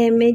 MA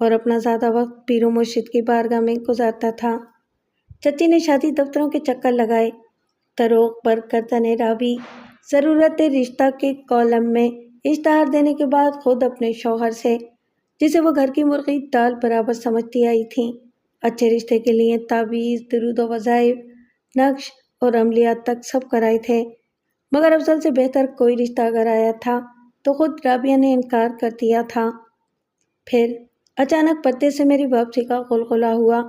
اور اپنا زیادہ وقت پیر و مرشد کی بارگاہ میں گزارتا تھا۔ چچی نے شادی دفتروں کے چکر لگائے، تروق پر گردن رابی ضرورت رشتہ کے کالم میں اشتہار دینے کے بعد خود اپنے شوہر سے، جسے وہ گھر کی مرغی دال برابر سمجھتی آئی تھیں، اچھے رشتے کے لیے تعویذ، درود و وظائف، نقش اور عملیات تک سب کرائے تھے، مگر افضل سے بہتر کوئی رشتہ اگر آیا تھا تو خود رابعہ نے انکار کر دیا تھا۔ پھر اچانک پردے سے میری واپسی کا غلغلہ ہوا۔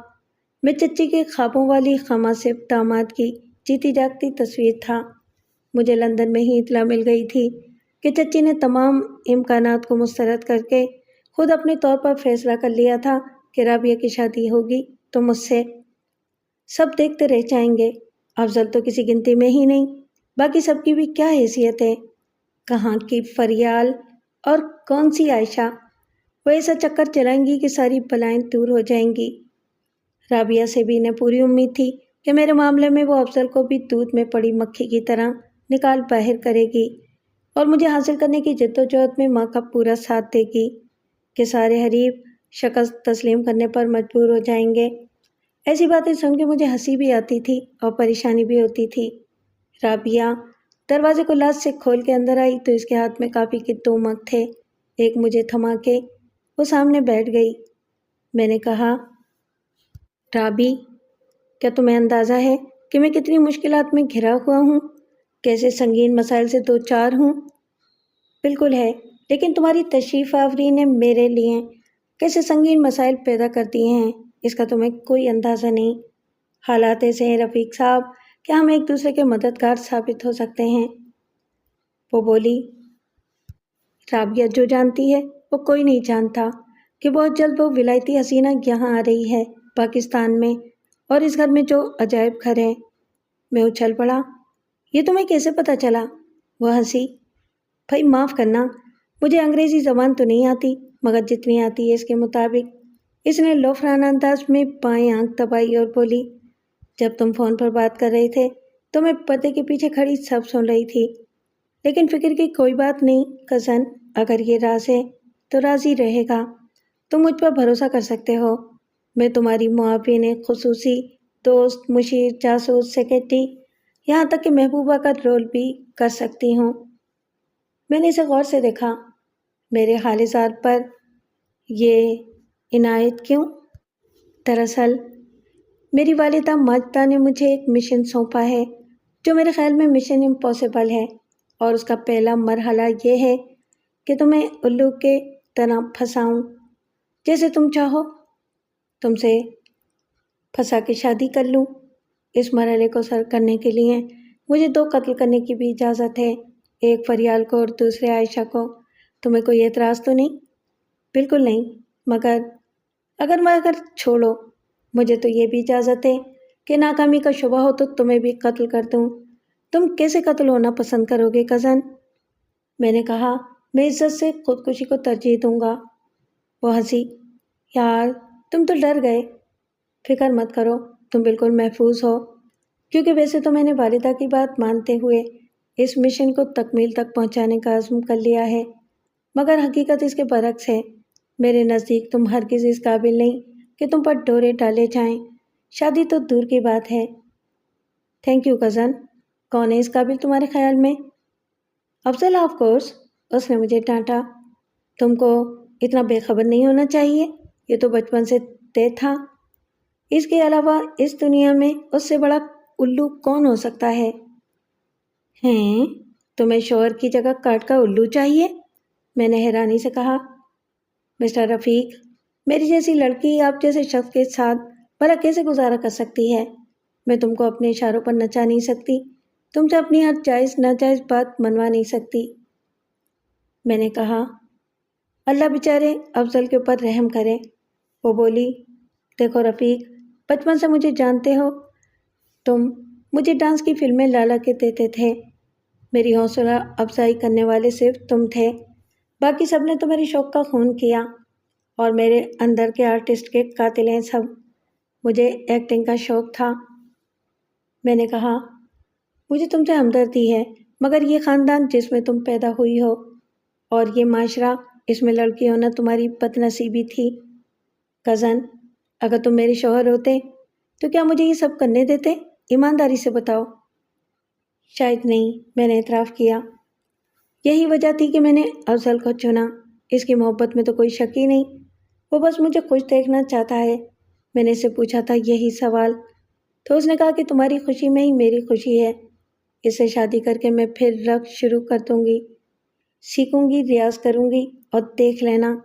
میں چچی کے خوابوں والی خما سے داماد کی جیتی جاگتی تصویر تھا۔ مجھے لندن میں ہی اطلاع مل گئی تھی کہ چچی نے تمام امکانات کو مسترد کر کے خود اپنے طور پر فیصلہ کر لیا تھا کہ رابعہ کی شادی ہوگی تو مجھ سے۔ سب دیکھتے رہ جائیں گے، افضل تو کسی گنتی میں ہی نہیں، باقی سب کی بھی کیا حیثیت ہے؟ کہاں کی فریال اور کون سی عائشہ؟ وہ ایسا چکر چلائیں گی کہ ساری بلائیں دور ہو جائیں گی۔ رابعہ سے بھی انہیں پوری امید تھی کہ میرے معاملے میں وہ افضل کو بھی دودھ میں پڑی مکھی کی طرح نکال باہر کرے گی اور مجھے حاصل کرنے کی جد و جہد میں ماں کا پورا ساتھ دے گی کہ سارے حریف شکست تسلیم کرنے پر مجبور ہو جائیں گے۔ ایسی باتیں سن کے مجھے ہنسی بھی آتی تھی اور پریشانی بھی ہوتی تھی۔ رابعہ دروازے کو لاز سے کھول کے اندر آئی تو اس کے ہاتھ میں کافی کے 2 مگ تھے۔ ایک مجھے تھما کے وہ سامنے بیٹھ گئی۔ میں نے کہا، رابی، کیا تمہیں اندازہ ہے کہ میں کتنی مشکلات میں گھرا ہوا ہوں، کیسے سنگین مسائل سے دوچار ہوں؟ بالکل ہے، لیکن تمہاری تشریف آوری نے میرے لیے کیسے سنگین مسائل پیدا کر دیے ہیں اس کا تمہیں کوئی اندازہ نہیں۔ حالات ایسے ہیں رفیق صاحب کہ ہم ایک دوسرے کے مددگار ثابت ہو سکتے ہیں۔ وہ بولی، رابعہ جو جانتی ہے وہ کوئی نہیں جانتا کہ بہت جلد وہ ولایتی حسینہ یہاں آ رہی ہے پاکستان میں، اور اس گھر میں جو عجائب گھر ہے۔ میں اچھل پڑا، یہ تمہیں کیسے پتہ چلا؟ وہ ہنسی، بھائی معاف کرنا، مجھے انگریزی زبان تو نہیں آتی، مگر جتنی آتی ہے اس کے مطابق۔ اس نے لوفرانہ انداز میں بائیں آنکھ دبائی اور بولی، جب تم فون پر بات کر رہے تھے تو میں پردے کے پیچھے کھڑی سب سن رہی تھی، لیکن فکر کی کوئی بات نہیں کزن، اگر یہ راز ہے تو راز ہی رہے گا، تم مجھ پر بھروسہ کر سکتے ہو۔ میں تمہاری معاون خصوصی، دوست، مشیر، جاسوس، سیکرٹری، یہاں تک کہ محبوبہ کا رول بھی کر سکتی ہوں۔ میں نے اسے غور سے دیکھا، میرے خالصار پر یہ عنایت کیوں؟ دراصل میری والدہ ماجدہ نے مجھے ایک مشن سونپا ہے جو میرے خیال میں مشن امپاسبل ہے، اور اس کا پہلا مرحلہ یہ ہے کہ تمہیں الو کے طرح پھنساؤں، جیسے تم چاہو، تم سے پھنسا کے شادی کر لوں۔ اس مرحلے کو سر کرنے کے لیے مجھے 2 قتل کرنے کی بھی اجازت ہے، ایک فریال کو اور دوسرے عائشہ کو۔ تمہیں کوئی اعتراض تو نہیں؟ بالکل نہیں، مگر چھوڑو، مجھے تو یہ بھی اجازت ہے کہ ناکامی کا شبہ ہو تو تمہیں بھی قتل کر دوں۔ تم کیسے قتل ہونا پسند کرو گے کزن؟ میں نے کہا، میں عزت سے خودکشی کو ترجیح دوں گا۔ وہ ہنسی، یار تم تو ڈر گئے، فکر مت کرو، تم بالکل محفوظ ہو، کیونکہ ویسے تو میں نے والدہ کی بات مانتے ہوئے اس مشن کو تکمیل تک پہنچانے کا عزم کر لیا ہے، مگر حقیقت اس کے برعکس ہے۔ میرے نزدیک تم ہرگز اس قابل نہیں کہ تم پر ڈورے ڈالے جائیں، شادی تو دور کی بات ہے۔ تھینک یو کزن، کون ہے اس قابل تمہارے خیال میں؟ افضل آف کورس، اس نے مجھے ڈانٹا۔ تم کو اتنا بے خبر نہیں ہونا چاہیے، یہ تو بچپن سے طے تھا۔ اس کے علاوہ اس دنیا میں اس سے بڑا الو کون ہو سکتا ہے؟ ہیں، تمہیں شوہر کی جگہ کاٹ کا الو چاہیے؟ میں نے حیرانی سے کہا۔ مسٹر رفیق، میری جیسی لڑکی آپ جیسے شخص کے ساتھ بھلا کیسے گزارا کر سکتی ہے؟ میں تم کو اپنے اشاروں پر نچا نہیں سکتی، تم سے اپنی ہر جائز ناجائز بات منوا نہیں سکتی۔ میں نے کہا، اللہ بیچارے افضل کے اوپر رحم کرے۔ وہ بولی، دیکھو رفیق، بچپن سے مجھے جانتے ہو، تم مجھے ڈانس کی فلمیں لالا کے دیتے تھے، میری حوصلہ افزائی کرنے والے صرف تم تھے، باقی سب نے تو میرے شوق کا خون کیا، اور میرے اندر کے آرٹسٹ کے قاتل ہیں سب۔ مجھے ایکٹنگ کا شوق تھا۔ میں نے کہا، مجھے تم سے ہمدردی ہے، مگر یہ خاندان جس میں تم پیدا ہوئی ہو اور یہ معاشرہ، اس میں لڑکی ہونا تمہاری بد نصیبی تھی۔ کزن، اگر تم میرے شوہر ہوتے تو کیا مجھے یہ سب کرنے دیتے؟ ایمانداری سے بتاؤ۔ شاید نہیں، میں نے اعتراف کیا۔ یہی وجہ تھی کہ میں نے افضل کو چنا۔ اس کی محبت میں تو کوئی شک ہی نہیں، وہ بس مجھے خوش دیکھنا چاہتا ہے۔ میں نے اسے پوچھا تھا یہی سوال، تو اس نے کہا کہ تمہاری خوشی میں ہی میری خوشی ہے۔ اس سے شادی کر کے میں پھر رقص شروع کر دوں گی، سیکھوں گی، ریاض کروں گی، اور دیکھ لینا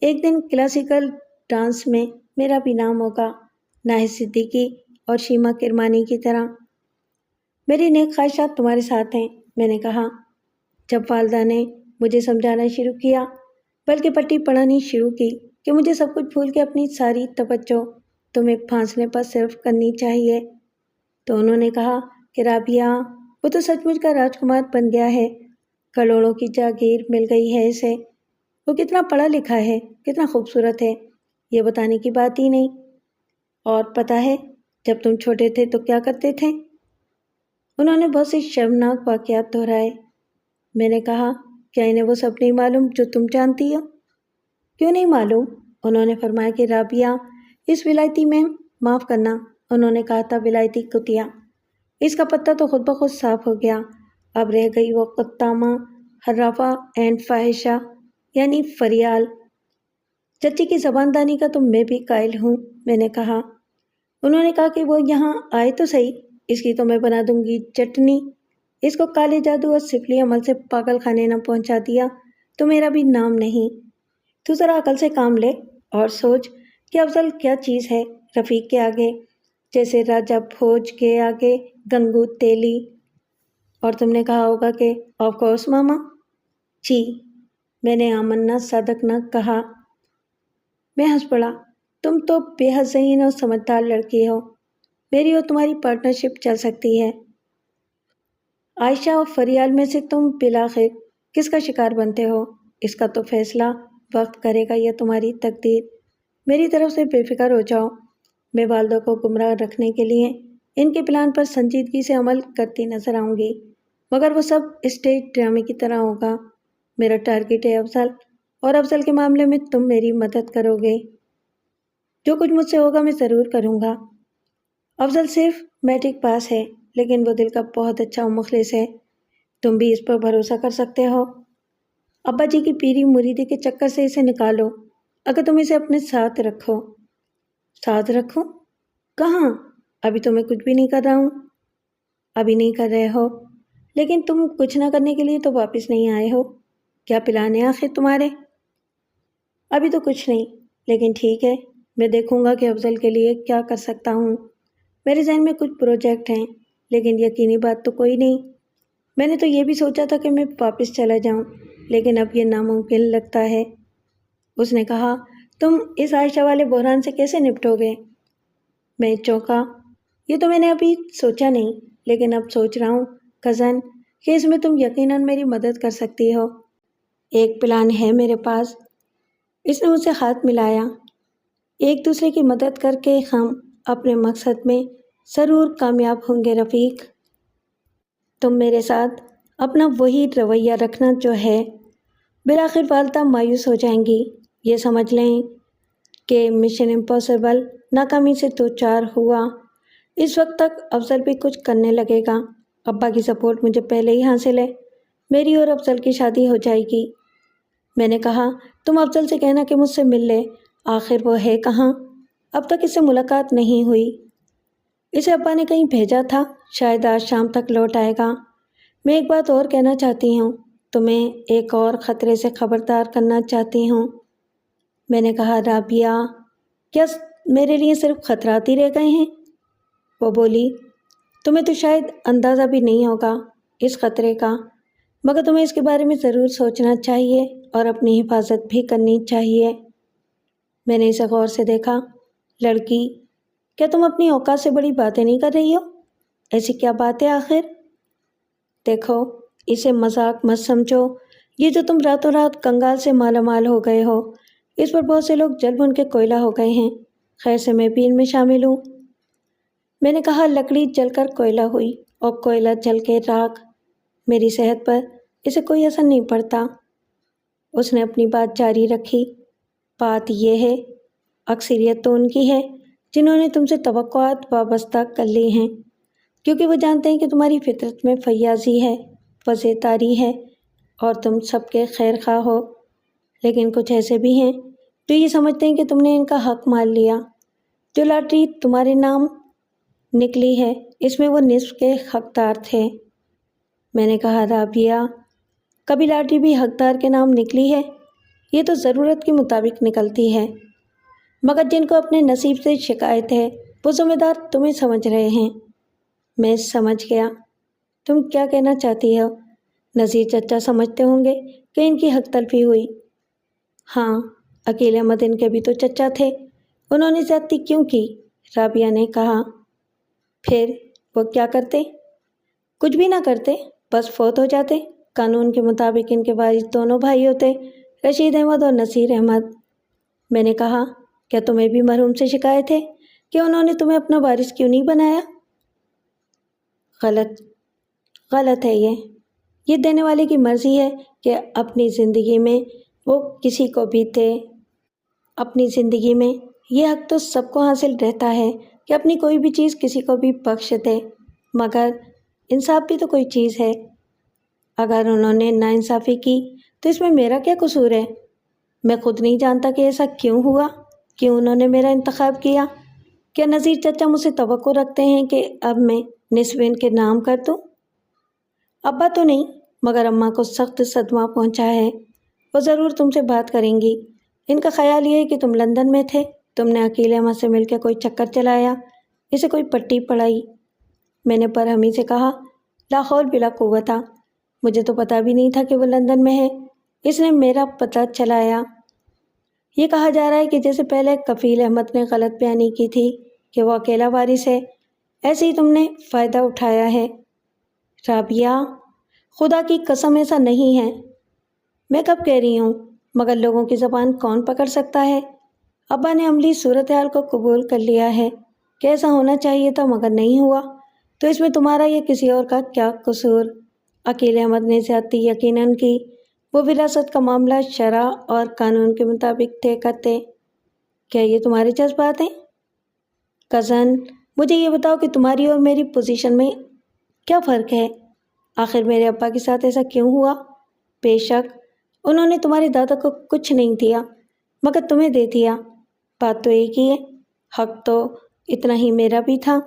ایک دن کلاسیکل ڈانس میں میرا بھی نام ہوگا، ناہید صدیقی اور شیما کرمانی کی طرح۔ میری نیک خواہشات تمہارے ساتھ ہیں، میں نے کہا۔ جب والدہ نے مجھے سمجھانا شروع کیا، بلکہ پٹی پڑھانی شروع کی کہ مجھے سب کچھ بھول کے اپنی ساری توجہ تمہیں پھانسنے پر صرف کرنی چاہیے، تو انہوں نے کہا کہ رابعہ، وہ تو سچ مچ کا راجکمار بن گیا ہے، کروڑوں کی جاگیر مل گئی ہے اسے، وہ کتنا پڑھا لکھا ہے، کتنا خوبصورت ہے، یہ بتانے کی بات ہی نہیں۔ اور پتہ ہے جب تم چھوٹے تھے تو کیا کرتے تھے؟ انہوں نے بہت سے شرمناک واقعات دہرائے۔ میں نے کہا کیا انہیں وہ سب نہیں معلوم جو تم جانتی ہو؟ کیوں نہیں معلوم؟ انہوں نے فرمایا کہ رابعہ، اس ولایتی میں معاف کرنا، انہوں نے کہا تھا ولایتی کتیا، اس کا پتہ تو خود بخود صاف ہو گیا، اب رہ گئی وہ قطامہ حرافہ اینڈ فاحشہ، یعنی فریال۔ چچی کی زبان دانی کا تو میں بھی قائل ہوں، میں نے کہا۔ انہوں نے کہا کہ وہ یہاں آئے تو صحیح، اس کی تو میں بنا دوں گی چٹنی، اس کو کالے جادو اور سفلی عمل سے پاگل خانے نہ پہنچا دیا تو میرا بھی نام نہیں۔ تو ذرا عقل سے کام لے اور سوچ کہ افضل کیا چیز ہے رفیق کے آگے، جیسے راجہ بھوج کے آگے گنگو تیلی۔ اور تم نے کہا ہوگا کہ آف کورس ماما۔ جی، میں نے آمنا صادق نہ کہا۔ میں ہنس پڑا۔ تم تو بے حد ذہین اور سمجھدار لڑکی ہو، میری اور تمہاری پارٹنرشپ چل سکتی ہے۔ عائشہ اور فریال میں سے تم بالآخر کس کا شکار بنتے ہو، اس کا تو فیصلہ وقت کرے گا یا تمہاری تقدیر۔ میری طرف سے بے فکر ہو جاؤ، میں والدہ کو گمراہ رکھنے کے لیے ان کے پلان پر سنجیدگی سے عمل کرتی نظر آؤں گی، مگر وہ سب اسٹیج ڈرامے کی طرح ہوگا۔ میرا ٹارگٹ ہے افضل، اور افضل کے معاملے میں تم میری مدد کرو گے۔ جو کچھ مجھ سے ہوگا میں ضرور کروں گا۔ افضل صرف میٹرک پاس ہے، لیکن وہ دل کا بہت اچھا اور مخلص ہے، تم بھی اس پر بھروسہ کر سکتے ہو۔ ابا جی کی پیری مریدی کے چکر سے اسے نکالو، اگر تم اسے اپنے ساتھ رکھو۔ ساتھ رکھو؟ کہاں؟ ابھی تو میں کچھ بھی نہیں کر رہا ہوں۔ ابھی نہیں کر رہے ہو، لیکن تم کچھ نہ کرنے کے لیے تو واپس نہیں آئے ہو۔ کیا پلان ہے آخر تمہارے؟ ابھی تو کچھ نہیں، لیکن ٹھیک ہے، میں دیکھوں گا کہ افضل کے لیے کیا کر سکتا ہوں۔ میرے ذہن میں کچھ پروجیکٹ ہیں، لیکن یقینی بات تو کوئی نہیں۔ میں نے تو یہ بھی سوچا تھا کہ میں واپس چلا جاؤں، لیکن اب یہ ناممکن لگتا ہے۔ اس نے کہا تم اس عائشہ والے بحران سے کیسے نپٹو گے؟ میں چونکا۔ یہ تو میں نے ابھی سوچا نہیں، لیکن اب سوچ رہا ہوں کزن کہ اس میں تم یقیناً میری مدد کر سکتی ہو۔ ایک پلان ہے میرے پاس۔ اس نے مجھ سے ہاتھ ملایا۔ ایک دوسرے کی مدد کر کے ہم اپنے مقصد میں ضرور کامیاب ہوں گے رفیق۔ تم میرے ساتھ اپنا وہی رویہ رکھنا جو ہے۔ بالآخر والدہ مایوس ہو جائیں گی، یہ سمجھ لیں کہ مشن امپاسبل ناکامی سے دوچار ہوا۔ اس وقت تک افضل بھی کچھ کرنے لگے گا۔ ابا کی سپورٹ مجھے پہلے ہی حاصل ہے، میری اور افضل کی شادی ہو جائے گی۔ میں نے کہا تم افضل سے کہنا کہ مجھ سے مل لے، آخر وہ ہے کہاں؟ اب تک اس سے ملاقات نہیں ہوئی۔ اسے ابا نے کہیں بھیجا تھا، شاید آج شام تک لوٹ آئے گا۔ میں ایک بات اور کہنا چاہتی ہوں، تمہیں ایک اور خطرے سے خبردار کرنا چاہتی ہوں۔ میں نے کہا رابعہ، کیا میرے لیے صرف خطرات ہی رہ گئے ہیں؟ وہ بولی تمہیں تو شاید اندازہ بھی نہیں ہوگا اس خطرے کا، مگر تمہیں اس کے بارے میں ضرور سوچنا چاہیے اور اپنی حفاظت بھی کرنی چاہیے۔ میں نے اسے غور سے دیکھا۔ لڑکی، کیا تم اپنی اوقات سے بڑی باتیں نہیں کر رہی ہو؟ ایسی کیا بات ہے آخر؟ دیکھو، اسے مذاق مت سمجھو، یہ جو تم راتوں رات کنگال سے مالا مال ہو گئے ہو، اس پر بہت سے لوگ جل بھن کے کوئلہ ہو گئے ہیں، خیر سے میں بھی ان میں شامل ہوں۔ میں نے کہا لکڑی جل کر کوئلہ ہوئی اور کوئلہ جل کے راکھ، میری صحت پر اسے کوئی اثر نہیں پڑتا۔ اس نے اپنی بات جاری رکھی، بات یہ ہے اکثریت تو ان کی ہے جنہوں نے تم سے توقعات وابستہ کر لی ہیں، کیونکہ وہ جانتے ہیں کہ تمہاری فطرت میں فیاضی ہے، وضع طاری ہے اور تم سب کے خیر خواہ ہو۔ لیکن کچھ ایسے بھی ہیں جو یہ سمجھتے ہیں کہ تم نے ان کا حق مان لیا۔ جو لاٹری تمہارے نام نکلی ہے اس میں وہ نصف کے حقدار تھے۔ میں نے کہا رابعہ، کبھی لاٹری بھی حقدار کے نام نکلی ہے؟ یہ تو ضرورت کے مطابق نکلتی ہے، مگر جن کو اپنے نصیب سے شکایت ہے وہ ذمہ دار تمہیں سمجھ رہے ہیں۔ میں سمجھ گیا تم کیا کہنا چاہتی ہو۔ نذیر چچا سمجھتے ہوں گے کہ ان کی حق تلفی ہوئی۔ ہاں، عقیل احمد ان کے بھی تو چچا تھے، انہوں نے زیادتی کیوں کی؟ رابعہ نے کہا۔ پھر وہ کیا کرتے؟ کچھ بھی نہ کرتے، بس فوت ہو جاتے۔ قانون کے مطابق ان کے وارث دونوں بھائی ہوتے، رشید احمد اور نصیر احمد۔ میں نے کہا کیا تمہیں بھی مرحوم سے شکایت ہے کہ انہوں نے تمہیں اپنا وارث کیوں نہیں بنایا؟ غلط ہے یہ دینے والے کی مرضی ہے کہ اپنی زندگی میں وہ کسی کو بھی دے۔ اپنی زندگی میں یہ حق تو سب کو حاصل رہتا ہے کہ اپنی کوئی بھی چیز کسی کو بھی بخش دے، مگر انصاف بھی تو کوئی چیز ہے۔ اگر انہوں نے ناانصافی کی تو اس میں میرا کیا قصور ہے؟ میں خود نہیں جانتا کہ ایسا کیوں ہوا، کیوں انہوں نے میرا انتخاب کیا۔ کیا نذیر چچا مجھ سے توقع رکھتے ہیں کہ اب میں نصف ان کے نام کر دوں؟ ابا تو نہیں، مگر اماں کو سخت صدمہ پہنچا ہے، وہ ضرور تم سے بات کریں گی۔ ان کا خیال یہ ہے کہ تم لندن میں تھے، تم نے عقیل احمد سے مل کے کوئی چکر چلایا، اسے کوئی پٹی پڑائی۔ میں نے برہمی سے کہا لا حول بلا قوت، مجھے تو پتہ بھی نہیں تھا کہ وہ لندن میں ہے، اس نے میرا پتہ چلایا۔ یہ کہا جا رہا ہے کہ جیسے پہلے کفیل احمد نے غلط بیانی کی تھی کہ وہ اکیلا وارث ہے، ایسے ہی تم نے فائدہ اٹھایا ہے۔ رابعہ، خدا کی قسم ایسا نہیں ہے۔ میں کب کہہ رہی ہوں، مگر لوگوں کی زبان کون پکڑ سکتا ہے؟ ابا نے عملی صورتحال کو قبول کر لیا ہے کہ ایسا ہونا چاہیے تھا مگر نہیں ہوا، تو اس میں تمہارا یا کسی اور کا کیا قصور؟ عقیل احمد نے زیادتی یقیناً کی، وہ وراثت کا معاملہ شرع اور قانون کے مطابق طے کرتے۔ کیا یہ تمہارے جذبات ہیں؟ کزن، مجھے یہ بتاؤ کہ تمہاری اور میری پوزیشن میں کیا فرق ہے؟ آخر میرے ابا کے ساتھ ایسا کیوں ہوا؟ بے شک انہوں نے تمہارے دادا کو کچھ نہیں دیا مگر تمہیں دے دیا، بات تو ایک ہی ہے، حق تو اتنا ہی میرا بھی تھا۔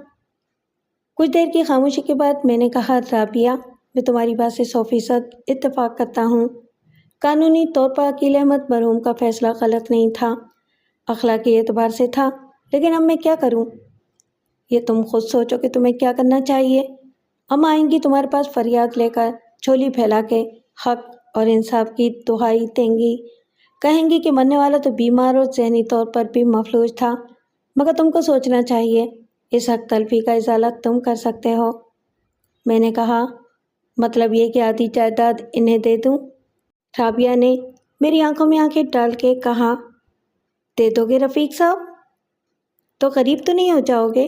کچھ دیر کی خاموشی کے بعد میں نے کہا رابعہ، میں تمہاری بات سے 100% اتفاق کرتا ہوں۔ قانونی طور پر عقیل احمد مرحوم کا فیصلہ غلط نہیں تھا، اخلاقی اعتبار سے تھا، لیکن اب میں کیا کروں؟ یہ تم خود سوچو کہ تمہیں کیا کرنا چاہیے۔ اماں آئیں گی تمہارے پاس فریاد لے کر، جھولی پھیلا کے حق اور انصاف کی دہائی دیں گی، کہیں گی کہ مرنے والا تو بیمار اور ذہنی طور پر بھی مفلوج تھا، مگر تم کو سوچنا چاہیے اس حق تلفی کا ازالہ تم کر سکتے ہو۔ میں نے کہا مطلب یہ کہ آدھی جائیداد انہیں دے دوں؟ رابعہ نے میری آنکھوں میں آنکھیں ڈال کے کہا دے دو گے رفیق صاحب؟ تو غریب تو نہیں ہو جاؤ گے؟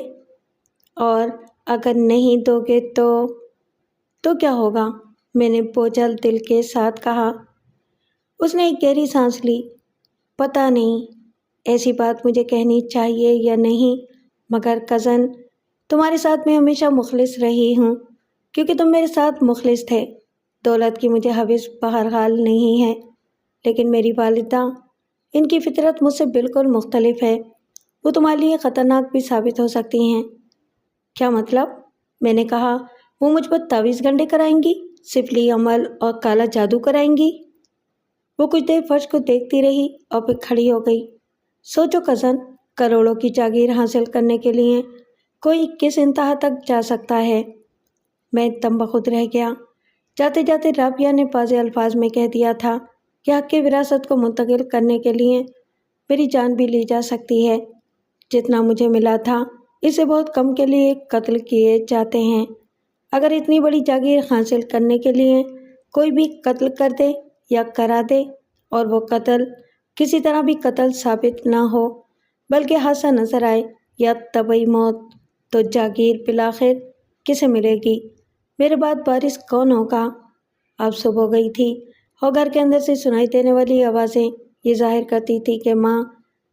اور اگر نہیں دو گے تو کیا ہوگا؟ میں نے بوجھل دل کے ساتھ کہا۔ اس نے ایک گہری سانس لی۔ پتہ نہیں ایسی بات مجھے کہنی چاہیے یا نہیں، مگر کزن، تمہارے ساتھ میں ہمیشہ مخلص رہی ہوں کیونکہ تم میرے ساتھ مخلص تھے۔ دولت کی مجھے حوث بہرحال نہیں ہے، لیکن میری والدہ، ان کی فطرت مجھ سے بالکل مختلف ہے، وہ تمہارے لیے خطرناک بھی ثابت ہو سکتی ہیں۔ کیا مطلب؟ میں نے کہا وہ مجھ پر تعویذ گنڈے کرائیں گی، سفلی عمل اور کالا جادو کرائیں گی۔ وہ کچھ دیر فرش کو دیکھتی رہی اور پھر کھڑی ہو گئی۔ سوچو کزن، کروڑوں کی جاگیر حاصل کرنے کے لیے کوئی کس انتہا تک جا سکتا ہے؟ میں دم بخود رہ گیا۔ جاتے جاتے رابعہ نے واضح الفاظ میں کہہ دیا تھا کہ حق کی وراثت کو منتقل کرنے کے لیے میری جان بھی لی جا سکتی ہے۔ جتنا مجھے ملا تھا اس سے بہت کم کے لیے قتل کیے جاتے ہیں۔ اگر اتنی بڑی جاگیر حاصل کرنے کے لیے کوئی بھی قتل کر دے یا کرا دے اور وہ قتل کسی طرح بھی قتل ثابت نہ ہو بلکہ حادثہ نظر آئے یا طبعی موت، تو جاگیر بالآخر کسے ملے گی؟ میرے بعد وارث کون ہوگا؟ اب صبح ہو گئی تھی اور گھر کے اندر سے سنائی دینے والی آوازیں یہ ظاہر کرتی تھی کہ ماں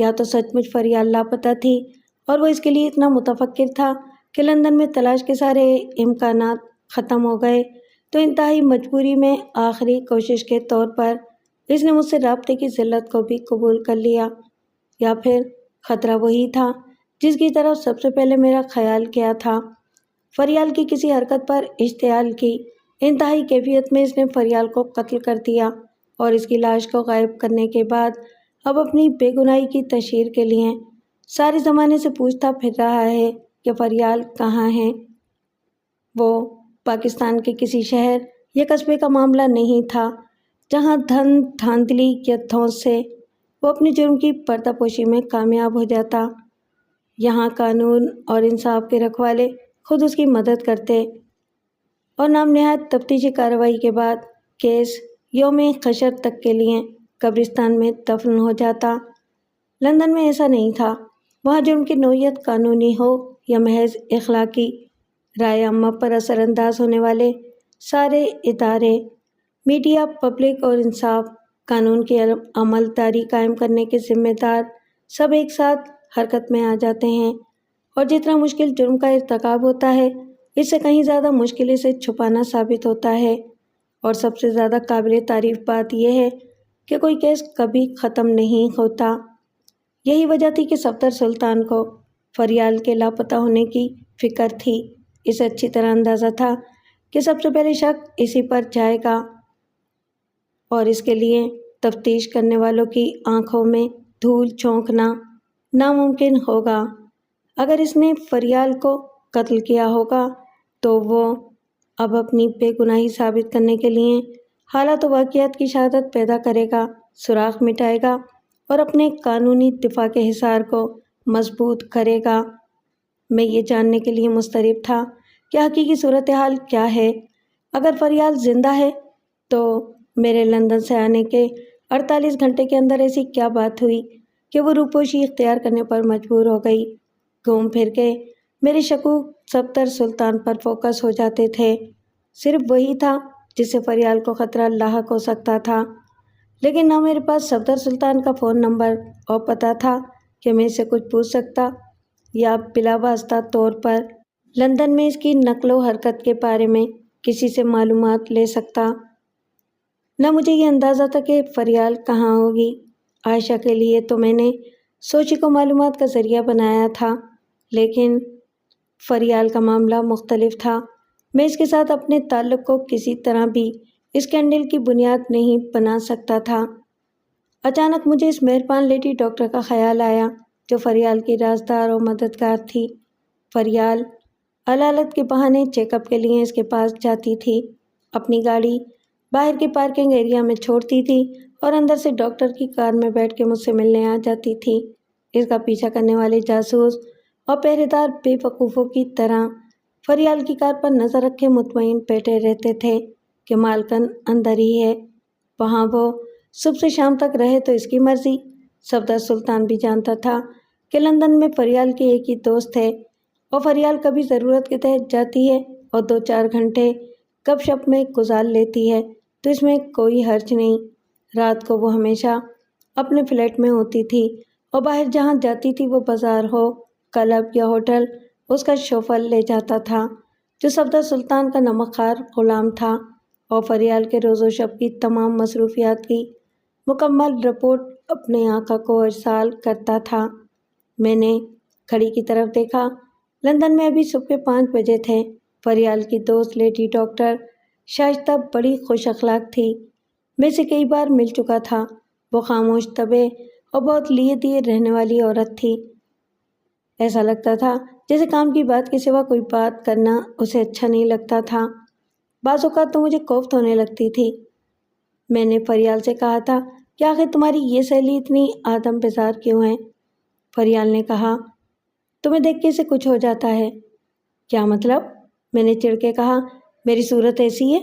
یا تو سچ مچ فریال لاپتہ تھی اور وہ اس کے لیے اتنا متفکر تھا کہ لندن میں تلاش کے سارے امکانات ختم ہو گئے، تو انتہائی مجبوری میں آخری کوشش کے طور پر اس نے مجھ سے رابطے کی ذلت کو بھی قبول کر لیا، یا پھر خطرہ وہی تھا جس کی طرف سب سے پہلے میرا خیال کیا تھا۔ فریال کی کسی حرکت پر اشتعال کی انتہائی کیفیت میں اس نے فریال کو قتل کر دیا اور اس کی لاش کو غائب کرنے کے بعد اب اپنی بے گناہی کی تشہیر کے لیے سارے زمانے سے پوچھتا پھر رہا ہے کہ فریال کہاں ہے۔ وہ پاکستان کے کسی شہر یا قصبے کا معاملہ نہیں تھا جہاں دھن دھاندلی یا دھوس سے وہ اپنے جرم کی پردہ پوشی میں کامیاب ہو جاتا۔ یہاں قانون اور انصاف کے رکھوالے خود اس کی مدد کرتے اور نام نہاد تفتیشی کارروائی کے بعد کیس یوم حشر تک کے لیے قبرستان میں دفن ہو جاتا۔ لندن میں ایسا نہیں تھا۔ وہاں جرم کی نوعیت قانونی ہو یا محض اخلاقی، رائے عامہ پر اثر انداز ہونے والے سارے ادارے، میڈیا، پبلک اور انصاف، قانون کی عمل داری قائم کرنے کے ذمہ دار سب ایک ساتھ حرکت میں آ جاتے ہیں، اور جتنا مشکل جرم کا ارتکاب ہوتا ہے اس سے کہیں زیادہ مشکل اسے چھپانا ثابت ہوتا ہے۔ اور سب سے زیادہ قابل تعریف بات یہ ہے کہ کوئی کیس کبھی ختم نہیں ہوتا۔ یہی وجہ تھی کہ صفدر سلطان کو فریال کے لاپتہ ہونے کی فکر تھی۔ اسے اچھی طرح اندازہ تھا کہ سب سے پہلے شک اسی پر جائے گا اور اس کے لیے تفتیش کرنے والوں کی آنکھوں میں دھول جھونکنا ناممکن ہوگا۔ اگر اس نے فریال کو قتل کیا ہوگا تو وہ اب اپنی بے گناہی ثابت کرنے کے لیے حالات و واقعات کی شہادت پیدا کرے گا، سراغ مٹائے گا اور اپنے قانونی دفاع کے حصار کو مضبوط کرے گا۔ میں یہ جاننے کے لیے مضطرب تھا کہ حقیقی صورتحال کیا ہے۔ اگر فریال زندہ ہے تو میرے لندن سے آنے کے 48 گھنٹے کے اندر ایسی کیا بات ہوئی کہ وہ روپوشی اختیار کرنے پر مجبور ہو گئی۔ گھوم پھر کے میرے شکوک صفدر سلطان پر فوکس ہو جاتے تھے۔ صرف وہی تھا جس سے فریال کو خطرہ لاحق ہو سکتا تھا، لیکن نہ میرے پاس صفدر سلطان کا فون نمبر اور پتہ تھا کہ میں اس سے کچھ پوچھ سکتا یا بلا واسطہ طور پر لندن میں اس کی نقل و حرکت کے بارے میں کسی سے معلومات لے سکتا۔ نہ مجھے یہ اندازہ تھا کہ فریال کہاں ہوگی۔ عائشہ کے لیے تو میں نے سوچی کو معلومات کا ذریعہ بنایا تھا، لیکن فریال کا معاملہ مختلف تھا۔ میں اس کے ساتھ اپنے تعلق کو کسی طرح بھی اسکینڈل کی بنیاد نہیں بنا سکتا تھا۔ اچانک مجھے اس مہربان لیڈی ڈاکٹر کا خیال آیا جو فریال کی رازدار اور مددگار تھی۔ فریال علالت کے بہانے چیک اپ کے لیے اس کے پاس جاتی تھی، اپنی گاڑی باہر کے پارکنگ ایریا میں چھوڑتی تھی اور اندر سے ڈاکٹر کی کار میں بیٹھ کے مجھ سے ملنے آ جاتی تھی۔ اس کا پیچھا کرنے والے جاسوس اور پہرے دار بے وقوفوں کی طرح فریال کی کار پر نظر رکھے مطمئن بیٹھے رہتے تھے کہ مالکن اندر ہی ہے، وہاں وہ صبح سے شام تک رہے تو اس کی مرضی۔ صفدر سلطان بھی جانتا تھا کہ لندن میں فریال کے ایک ہی دوست ہے اور فریال کبھی ضرورت کے تحت جاتی ہے اور 2-4 گھنٹے گپ شپ میں گزار لیتی ہے، تو اس میں کوئی حرج نہیں۔ رات کو وہ ہمیشہ اپنے فلیٹ میں ہوتی تھی اور باہر جہاں جاتی تھی وہ بازار ہو، کلب یا ہوٹل، اس کا شوفر لے جاتا تھا جو صفدر سلطان کا نمک خوار غلام تھا اور فریال کے روز و شب کی تمام مصروفیات کی مکمل رپورٹ اپنے آقا کو ارسال کرتا تھا۔ میں نے گھڑی کی طرف دیکھا۔ لندن میں ابھی صبح کے 5 بجے تھے۔ فریال کی دوست لیڈی ڈاکٹر شائستہ بڑی خوش اخلاق تھی، میں سے کئی بار مل چکا تھا۔ وہ خاموش طبع اور بہت لیے دیے رہنے والی عورت تھی۔ ایسا لگتا تھا جیسے کام کی بات کے سوا کوئی بات کرنا اسے اچھا نہیں لگتا تھا۔ بعض اوقات تو مجھے کوفت ہونے لگتی تھی۔ میں نے فریال سے کہا تھا کہ آخر تمہاری یہ سہیلی اتنی آدم بزار کیوں ہے؟ فریال نے کہا، تمہیں دیکھ کے اسے کچھ ہو جاتا ہے۔ کیا مطلب؟ میں نے چڑ کے کہا، میری صورت ایسی ہے؟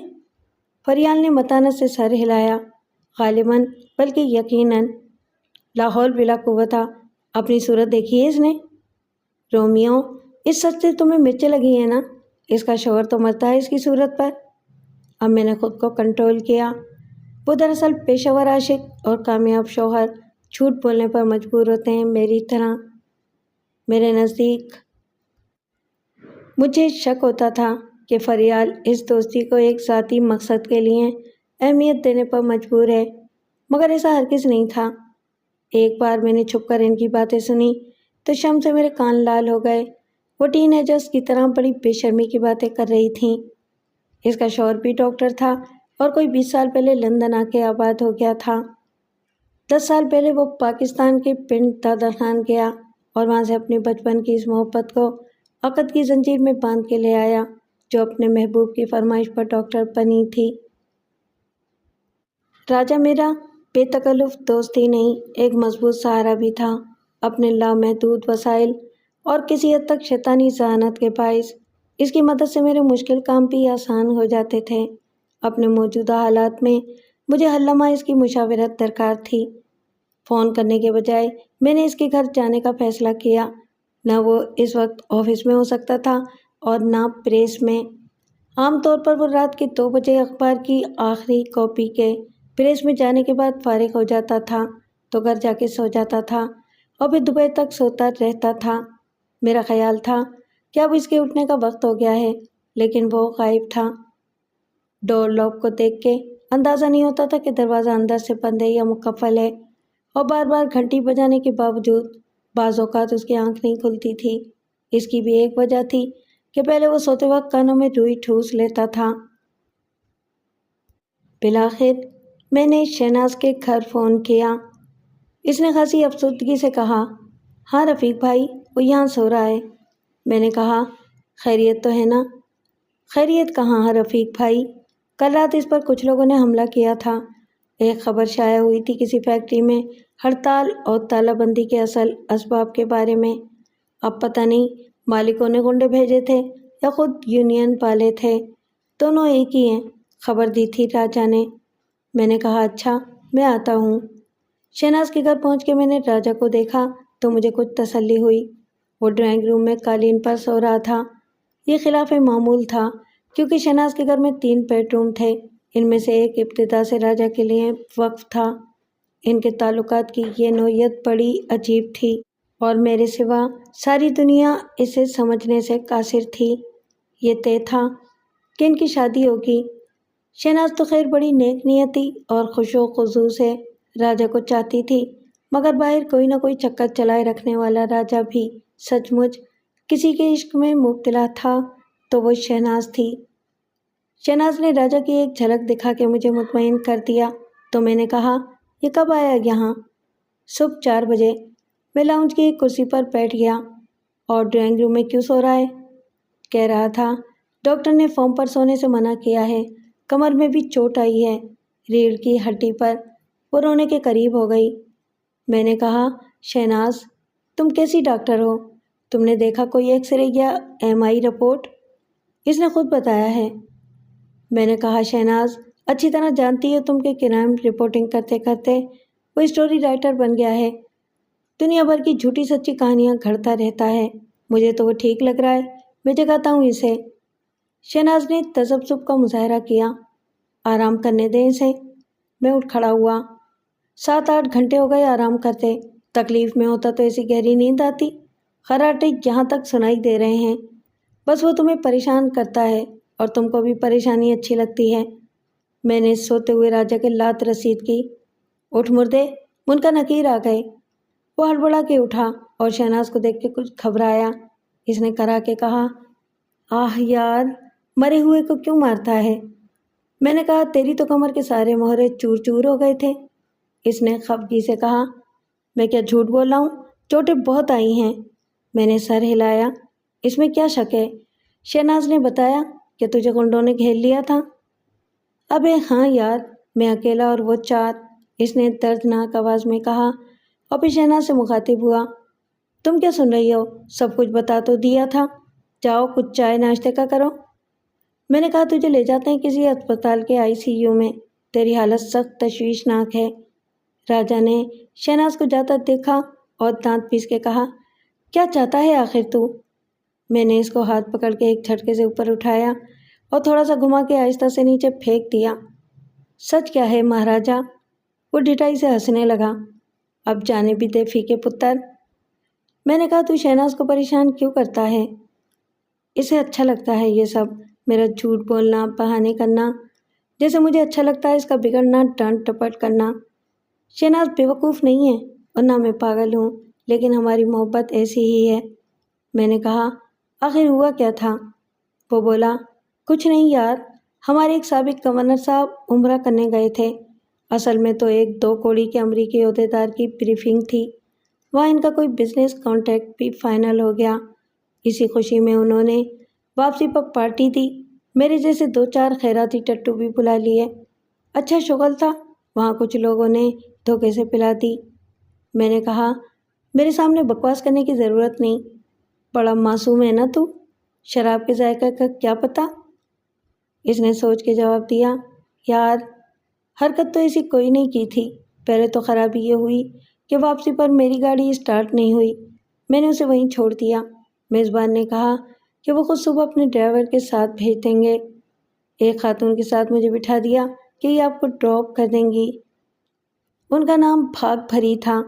فریال نے متانت سے سر ہلایا۔ غالباً بلکہ یقیناً، لا حول بلا قوت، اپنی صورت دیکھی ہے اس نے؟ رومیو، اس سچ سے تمہیں مرچیں لگی ہیں نا؟ اس کا شوہر تو مرتا ہے اس کی صورت پر۔ اب میں نے خود کو کنٹرول کیا۔ وہ دراصل پیشہ ور عاشق اور کامیاب شوہر جھوٹ بولنے پر مجبور ہوتے ہیں میری طرح۔ میرے نزدیک مجھے شک ہوتا تھا کہ فریال اس دوستی کو ایک ذاتی مقصد کے لیے اہمیت دینے پر مجبور ہے، مگر ایسا ہرگز نہیں تھا۔ ایک بار میں نے چھپ کر ان کی باتیں سنی تو شم سے میرے کان لال ہو گئے۔ وہ ٹین ایجرز کی طرح بڑی بے شرمی کی باتیں کر رہی تھیں۔ اس کا شوہر بھی ڈاکٹر تھا اور کوئی 20 سال پہلے لندن آ کے آباد ہو گیا تھا۔ 10 سال پہلے وہ پاکستان کے پنڈ دادر خان گیا اور وہاں سے اپنے بچپن کی اس محبت کو عقد کی زنجیر میں باندھ کے لے آیا جو اپنے محبوب کی فرمائش پر ڈاکٹر بنی تھی۔ راجہ میرا بے تکلف دوست ہی نہیں، ایک مضبوط سہارا بھی تھا۔ اپنے لامحدود وسائل اور کسی حد تک شیطانی ذہانت کے باعث اس کی مدد سے میرے مشکل کام بھی آسان ہو جاتے تھے۔ اپنے موجودہ حالات میں مجھے ہر لمحہ اس کی مشاورت درکار تھی۔ فون کرنے کے بجائے میں نے اس کے گھر جانے کا فیصلہ کیا۔ نہ وہ اس وقت آفس میں ہو سکتا تھا اور نہ پریس میں۔ عام طور پر وہ رات کے 2 بجے اخبار کی آخری کاپی کے پریس میں جانے کے بعد فارغ ہو جاتا تھا تو گھر جا کے سو جاتا تھا اور پھر دوپہر تک سوتا رہتا تھا۔ میرا خیال تھا کہ اب اس کے اٹھنے کا وقت ہو گیا ہے، لیکن وہ غائب تھا۔ ڈور لاک کو دیکھ کے اندازہ نہیں ہوتا تھا کہ دروازہ اندر سے بند ہے یا مقفل ہے، اور بار بار گھنٹی بجانے کے باوجود بعض اوقات اس کی آنکھ نہیں کھلتی تھی۔ اس کی بھی ایک وجہ تھی کہ پہلے وہ سوتے وقت کانوں میں روئی ٹھوس لیتا تھا۔ بالآخر میں نے شہناز کے گھر فون کیا۔ اس نے خاصی افسردگی سے کہا، ہاں رفیق بھائی، وہ یہاں سو رہا ہے۔ میں نے کہا، خیریت تو ہے نا؟ خیریت کہاں ہے رفیق بھائی، کل رات اس پر کچھ لوگوں نے حملہ کیا تھا۔ ایک خبر شائع ہوئی تھی کسی فیکٹری میں ہڑتال اور تالہ بندی کے اصل اسباب کے بارے میں۔ اب پتہ نہیں مالکوں نے گنڈے بھیجے تھے یا خود یونین والے تھے، دونوں ایک ہی ہیں، خبر دی تھی راجہ نے۔ میں نے کہا، اچھا، میں آتا ہوں۔ شہناز کے گھر پہنچ کے میں نے راجہ کو دیکھا تو مجھے کچھ تسلی ہوئی۔ وہ ڈرائنگ روم میں قالین پر سو رہا تھا۔ یہ خلاف معمول تھا کیونکہ شہناز کے گھر میں 3 بیڈ روم تھے، ان میں سے ایک ابتدا سے راجہ کے لیے وقف تھا۔ ان کے تعلقات کی یہ نوعیت بڑی عجیب تھی اور میرے سوا ساری دنیا اسے سمجھنے سے قاصر تھی۔ یہ طے تھا کہ ان کی شادی ہوگی۔ شہناز تو خیر بڑی نیک نیتی اور خشوع و خضوع سے راجہ کو چاہتی تھی، مگر باہر کوئی نہ کوئی چکر چلائے رکھنے والا راجہ بھی سچ مچ کسی کے عشق میں مبتلا تھا تو وہ شہناز تھی۔ شہناز نے راجہ کی ایک جھلک دکھا کے مجھے مطمئن کر دیا تو میں نے کہا، یہ کب آیا یہاں؟ صبح 4 بجے۔ میں لاؤنج کی ایک کرسی پر بیٹھ گیا۔ اور ڈرائنگ روم میں کیوں سو رہا ہے؟ کہہ رہا تھا ڈاکٹر نے فوم پر سونے سے منع کیا ہے، کمر میں بھی چوٹ آئی ہے، ریڑھ کی ہڈی پر۔ وہ رونے کے قریب ہو گئی۔ میں نے کہا، شہناز، تم کیسی ڈاکٹر ہو؟ تم نے دیکھا کوئی ایکس رے یا MI رپورٹ؟ اس نے خود بتایا ہے۔ میں نے کہا، شہناز، اچھی طرح جانتی ہو تم کہ کرائم رپورٹنگ کرتے کرتے وہ اسٹوری رائٹر بن گیا ہے، دنیا بھر کی جھوٹی سچی کہانیاں گھڑتا رہتا ہے۔ مجھے تو وہ ٹھیک لگ رہا ہے، میں جگاتا ہوں اسے۔ شہناز نے تذبذب کا مظاہرہ کیا۔ آرام کرنے دیں اسے۔ میں اٹھ کھڑا ہوا۔ 7-8 گھنٹے ہو گئے آرام کرتے۔ تکلیف میں ہوتا تو ایسی گہری نیند آتی؟ خراٹے یہاں تک سنائی دے رہے ہیں۔ بس وہ تمہیں پریشان کرتا ہے اور تم کو بھی پریشانی اچھی لگتی ہے۔ میں نے سوتے ہوئے راجہ کے لات رسید کی۔ اٹھ مردے، منکر نکیر آ گئے۔ وہ ہڑبڑا کے اٹھا اور شہناز کو دیکھ کے کچھ گھبرایا۔ اس نے کرا کے کہا، آہ یار، مرے ہوئے کو کیوں مارتا ہے؟ میں نے کہا، تیری تو کمر کے سارے مہرے چور چور ہو گئے تھے۔ اس نے خفگی سے کہا، میں کیا جھوٹ بول رہا ہوں، چوٹیں بہت آئی ہیں۔ میں نے سر ہلایا۔ اس میں کیا شک ہے؟ شہناز نے بتایا کہ تجھے گنڈوں نے گھیر لیا تھا۔ ابے ہاں یار، میں اکیلا اور وہ 4، اس نے دردناک آواز میں کہا اور پھر شہناز سے مخاطب ہوا، تم کیا سن رہی ہو؟ سب کچھ بتا تو دیا تھا، جاؤ کچھ چائے ناشتے کا کرو۔ میں نے کہا، تجھے لے جاتے ہیں کسی اسپتال کے ICU میں، تیری حالت سخت تشویشناک ہے۔ راجہ نے شہناز کو جاتا دیکھا اور دانت پیس کے کہا، کیا چاہتا ہے آخر تو؟ میں نے اس کو ہاتھ پکڑ کے ایک جھٹکے سے اوپر اٹھایا اور تھوڑا سا گھما کے آہستہ سے نیچے پھینک دیا۔ سچ کیا ہے مہاراجا؟ وہ ڈھٹائی سے ہنسنے لگا۔ اب جانے بھی دے فیکے پتر۔ میں نے کہا تو شہناز کو پریشان کیوں کرتا ہے؟ اسے اچھا لگتا ہے یہ سب، میرا جھوٹ بولنا، بہانے کرنا، جیسے مجھے اچھا لگتا ہے اس کا بگڑنا، ڈانٹ ٹپٹ کرنا۔ شہناز بیوقوف نہیں ہے اور نہ میں پاگل ہوں، لیکن ہماری محبت ایسی ہی ہے۔ میں نے کہا آخر ہوا کیا تھا؟ وہ بولا کچھ نہیں یار، ہمارے ایک سابق گورنر صاحب عمرہ کرنے گئے تھے۔ اصل میں تو ایک 2 کوڑی کے امریکی عہدیدار کی بریفنگ تھی، وہاں ان کا کوئی بزنس کانٹریکٹ بھی فائنل ہو گیا۔ اسی خوشی میں انہوں نے واپسی پر پارٹی دی، میرے جیسے 2-4 خیراتی ٹٹو بھی بلا لیے۔ اچھا شغل تھا، وہاں کچھ لوگوں نے دھوکے سے پلا دی۔ میں نے کہا میرے سامنے بکواس کرنے کی ضرورت نہیں، بڑا معصوم ہے نا تو، شراب کے ذائقہ کا کیا پتہ؟ اس نے سوچ کے جواب دیا یار حرکت تو ایسی کوئی نہیں کی تھی، پہلے تو خرابی یہ ہوئی کہ واپسی پر میری گاڑی اسٹارٹ نہیں ہوئی، میں نے اسے وہیں چھوڑ دیا۔ میزبان نے کہا کہ وہ خود صبح اپنے ڈرائیور کے ساتھ بھیج دیں گے۔ ایک خاتون کے ساتھ مجھے بٹھا دیا کہ یہ آپ کو ڈراپ کر دیں گی، ان کا نام بھاگ بھری تھا۔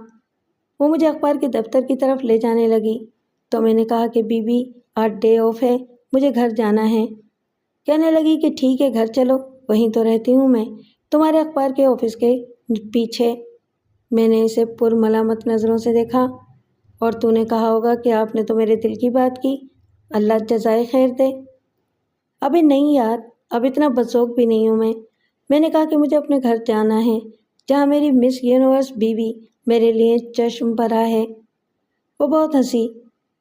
وہ مجھے اخبار کے دفتر کی طرف لے جانے لگی تو میں نے کہا کہ بی بی آج ڈے آف ہے، مجھے گھر جانا ہے۔ کہنے لگی کہ ٹھیک ہے گھر چلو، وہیں تو رہتی ہوں میں، تمہارے اخبار کے آفس کے پیچھے۔ میں نے اسے پرملامت نظروں سے دیکھا۔ اور تو نے کہا ہوگا کہ آپ نے تو میرے دل کی بات کی، اللہ جزائے خیر دے۔ ابھی نہیں یار، اب اتنا بدذوق بھی نہیں ہوں میں نے کہا کہ مجھے اپنے گھر جانا ہے جہاں میری مس یونیورس بیوی میرے لیے چشم بھرا ہے۔ وہ بہت ہنسی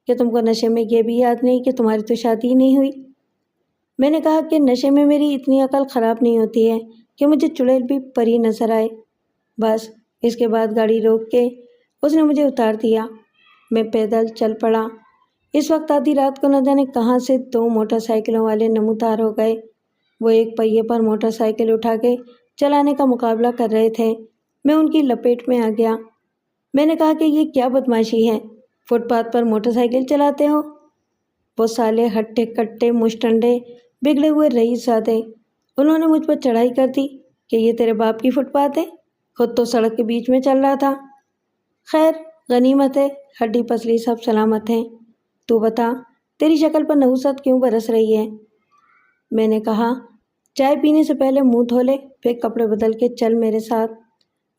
کہ تم کو نشے میں یہ بھی یاد نہیں کہ تمہاری تو شادی نہیں ہوئی۔ میں نے کہا کہ نشے میں میری اتنی عقل خراب نہیں ہوتی ہے کہ مجھے چڑیل بھی پری نظر آئے۔ بس اس کے بعد گاڑی روک کے اس نے مجھے اتار دیا، میں پیدل چل پڑا۔ اس وقت آدھی رات کو نہ جانے کہاں سے 2 موٹر سائیکلوں والے نمودار ہو گئے۔ وہ ایک پہیے پر موٹر سائیکل اٹھا کے چلانے کا مقابلہ کر رہے تھے، میں ان کی لپیٹ میں آ گیا۔ میں نے کہا کہ یہ کیا بدمعاشی ہے، فٹ پاتھ پر موٹر سائیکل چلاتے ہو؟ وہ سالے ہٹے کٹے مشٹنڈے بگڑے ہوئے رئیس زادے، انہوں نے مجھ پر چڑھائی کر دی کہ یہ تیرے باپ کی فٹ پاتھ ہے، خود تو سڑک کے بیچ میں چل رہا تھا۔ خیر غنیمت ہے ہڈی پسلی سب سلامت ہیں۔ تو بتا تیری شکل پر نحوست کیوں برس رہی ہے؟ میں نے کہا چائے پینے سے پہلے منہ دھو لے، پھر کپڑے بدل کے چل میرے ساتھ،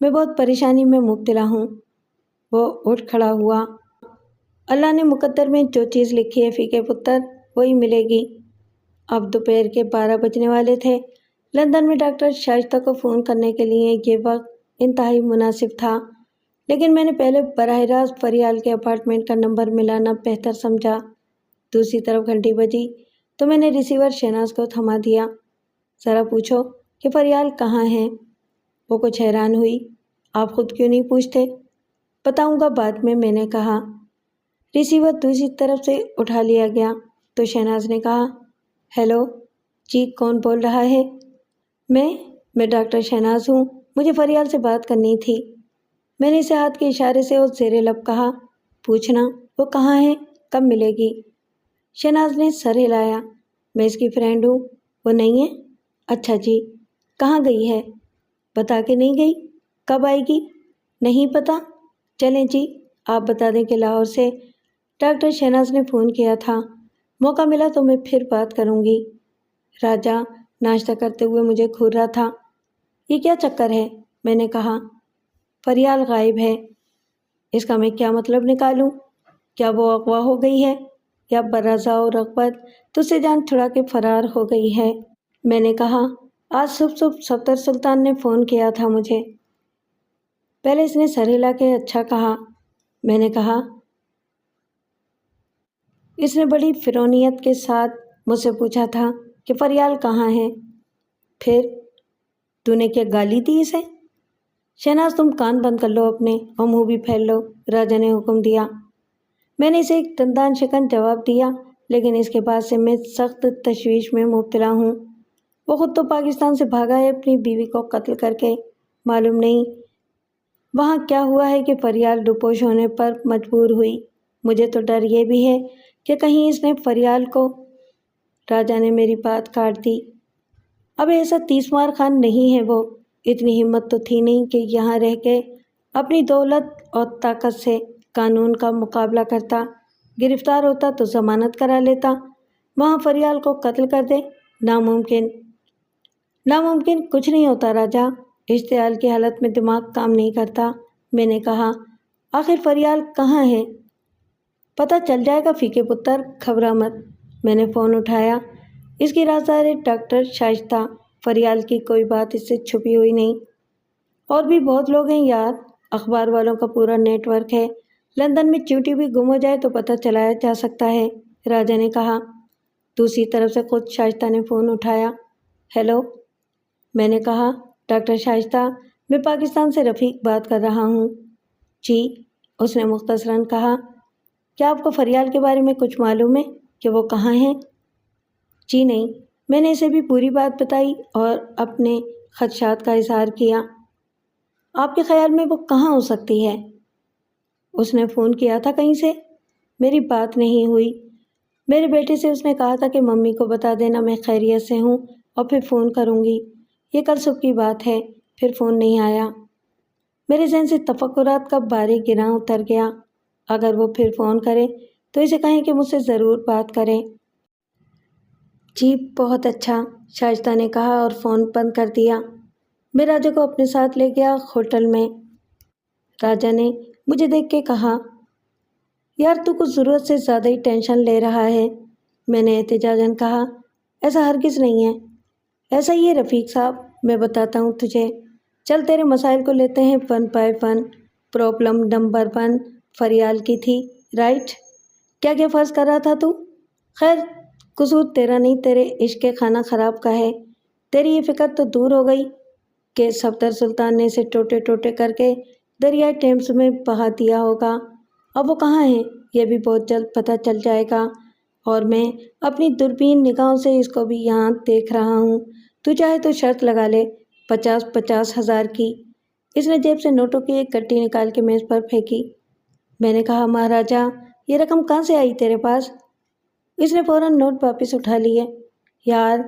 میں بہت پریشانی میں مبتلا ہوں۔ وہ اٹھ کھڑا ہوا۔ اللہ نے مقدر میں جو چیز لکھی ہے فیکے پتر وہی ملے گی۔ اب دوپہر کے 12 بجنے والے تھے۔ لندن میں ڈاکٹر شائستہ کو فون کرنے کے لیے یہ وقت انتہائی مناسب تھا، لیکن میں نے پہلے براہ راست فریال کے اپارٹمنٹ کا نمبر ملانا بہتر سمجھا۔ دوسری طرف گھنٹی بجی تو میں نے ریسیور شہناز کو تھما دیا۔ ذرا پوچھو کہ فریال کہاں ہے؟ وہ کچھ حیران ہوئی۔ آپ خود کیوں نہیں پوچھتے؟ بتاؤں گا بعد میں نے کہا۔ ریسیور دوسری طرف سے اٹھا لیا گیا تو شہناز نے کہا ہیلو جی، کون بول رہا ہے؟ میں ڈاکٹر شہناز ہوں، مجھے فریال سے بات کرنی تھی۔ میں نے اسے ہاتھ کے اشارے سے اور زیر لب کہا پوچھنا وہ کہاں ہے، کب ملے گی؟ شہناز نے سر ہلایا۔ میں اس کی فرینڈ ہوں۔ وہ نہیں ہے؟ اچھا جی، کہاں گئی ہے؟ بتا کے نہیں گئی۔ کب آئے گی؟ نہیں پتہ۔ چلیں جی، آپ بتا دیں کہ لاہور سے ڈاکٹر شہناز نے فون کیا تھا، موقع ملا تو میں پھر بات کروں گی۔ راجہ ناشتہ کرتے ہوئے مجھے گھور رہا تھا۔ یہ کیا چکر ہے؟ میں نے کہا فریال غائب ہے۔ اس کا میں کیا مطلب نکالوں؟ کیا وہ اغوا ہو گئی ہے یا برازہ و رغبت تو سے جان چھڑا کے فرار ہو گئی ہے؟ میں نے کہا آج صبح صفدر سلطان نے فون کیا تھا مجھے۔ پہلے اس نے سر ہلا کے اچھا کہا۔ میں نے کہا اس نے بڑی فرونیت کے ساتھ مجھ سے پوچھا تھا کہ فریال کہاں ہے؟ پھر تو نے کیا گالی دی اسے؟ شہناز تم کان بند کر لو اپنے اور منہ بھی پھیل لو، راجہ نے حکم دیا۔ میں نے اسے ایک دندان شکن جواب دیا، لیکن اس کے بعد سے میں سخت تشویش میں مبتلا ہوں۔ وہ خود تو پاکستان سے بھاگا ہے اپنی بیوی کو قتل کر کے، معلوم نہیں وہاں کیا ہوا ہے کہ فریال روپوش ہونے پر مجبور ہوئی۔ مجھے تو ڈر یہ بھی ہے کہ کہیں اس نے فریال کو… راجہ نے میری بات کاٹ دی۔ اب ایسا 30 مار خان نہیں ہے وہ، اتنی ہمت تو تھی نہیں کہ یہاں رہ کے اپنی دولت اور طاقت سے قانون کا مقابلہ کرتا، گرفتار ہوتا تو ضمانت کرا لیتا، وہاں فریال کو قتل کر دے۔ ناممکن۔ ناممکن کچھ نہیں ہوتا راجا، اشتعال کی حالت میں دماغ کام نہیں کرتا۔ میں نے کہا، آخر فریال کہاں ہے؟ پتہ چل جائے گا فیکے پتر، گھبرا مت۔ میں نے فون اٹھایا۔ اس کی رازدار ہے ڈاکٹر شائستہ، فریال کی کوئی بات اس سے چھپی ہوئی نہیں۔ اور بھی بہت لوگ ہیں یار، اخبار والوں کا پورا نیٹ ورک ہے، لندن میں چیوٹی بھی گم ہو جائے تو پتہ چلایا جا سکتا ہے، راجا نے کہا۔ دوسری طرف سے خود شائستہ نے فون اٹھایا۔ ہیلو، میں نے کہا، ڈاکٹر شائستہ، میں پاکستان سے رفیق بات کر رہا ہوں۔ جی، اس نے مختصراً کہا۔ کیا آپ کو فریال کے بارے میں کچھ معلوم ہے کہ وہ کہاں ہیں؟ جی نہیں، میں نے اسے بھی پوری بات بتائی اور اپنے خدشات کا اظہار کیا۔ آپ کے خیال میں وہ کہاں ہو سکتی ہے؟ اس نے فون کیا تھا کہیں سے؟ میری بات نہیں ہوئی۔ میرے بیٹے سے اس نے کہا تھا کہ ممی کو بتا دینا میں خیریت سے ہوں اور پھر فون کروں گی۔ یہ کل صبح کی بات ہے، پھر فون نہیں آیا۔ میرے ذہن سے تفکرات کا باری گراں اتر گیا۔ اگر وہ پھر فون کرے تو اسے کہیں کہ مجھ سے ضرور بات کرے۔ جی بہت اچھا، شائستہ نے کہا اور فون بند کر دیا۔ میں راجا کو اپنے ساتھ لے گیا ہوٹل میں۔ راجا نے مجھے دیکھ کے کہا، یار تو کچھ ضرورت سے زیادہ ہی ٹینشن لے رہا ہے۔ میں نے احتجاجاً کہا، ایسا ہرگز نہیں ہے۔ ایسا ہی ہے رفیق صاحب، میں بتاتا ہوں تجھے۔ چل تیرے مسائل کو لیتے ہیں one by one. Problem number 1 Faryal کی تھی، رائٹ؟ کیا کیا فرض کر رہا تھا تو؟ خیر، قصور تیرا نہیں، تیرے عشق خانہ خراب کا ہے۔ تیری یہ فکر تو دور ہو گئی کہ صفدر سلطان نے اسے ٹوٹے ٹوٹے کر کے دریائے ٹیمز میں بہا دیا ہوگا۔ اب وہ کہاں ہے یہ بھی بہت جلد پتہ چل جائے گا، اور میں اپنی دوربین نگاہوں سے اس کو بھی یہاں دیکھ رہا ہوں۔ تو چاہے تو شرط لگا لے، 50 ہزار کی۔ اس نے جیب سے نوٹوں کی ایک گٹی نکال کے میز پر پھینکی۔ میں نے کہا، مہاراجا یہ رقم کہاں سے آئی تیرے پاس؟ اس نے فوراً نوٹ واپس اٹھا لیے۔ یار